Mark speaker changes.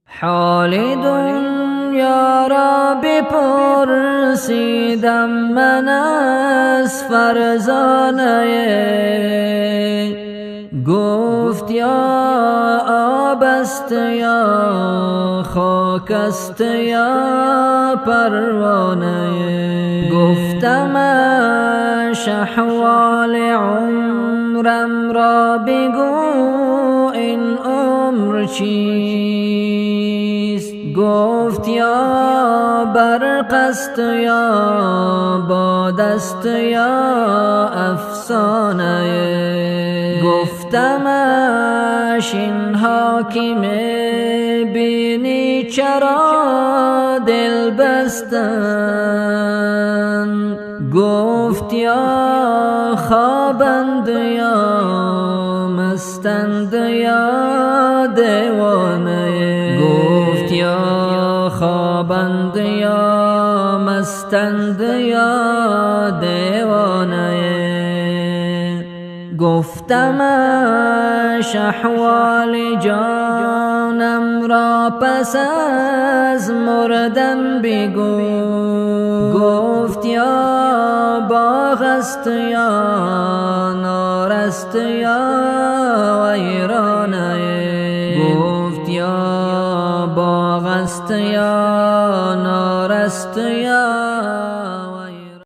Speaker 1: حال دنیا را بپرسیدم من از فرزانه، گفت یا آب است یا خاک است یا پروانه. گفتمش احوال عمرم را بگو، این عمر چیست؟ گفت یا برق است یا باد است یا افسانه. گفتمش اینها که می‌بینی چرا دل بستن؟ گفت یا خوابند یا مستند یا دیوانه. گفت یا خوابند یا مستند یا دیوانه. گفتمش احوال جانم را پس از مردن بگو. گفت یا باغ است یا نار است یا ویرانه. گفت یا باغ است یا نار است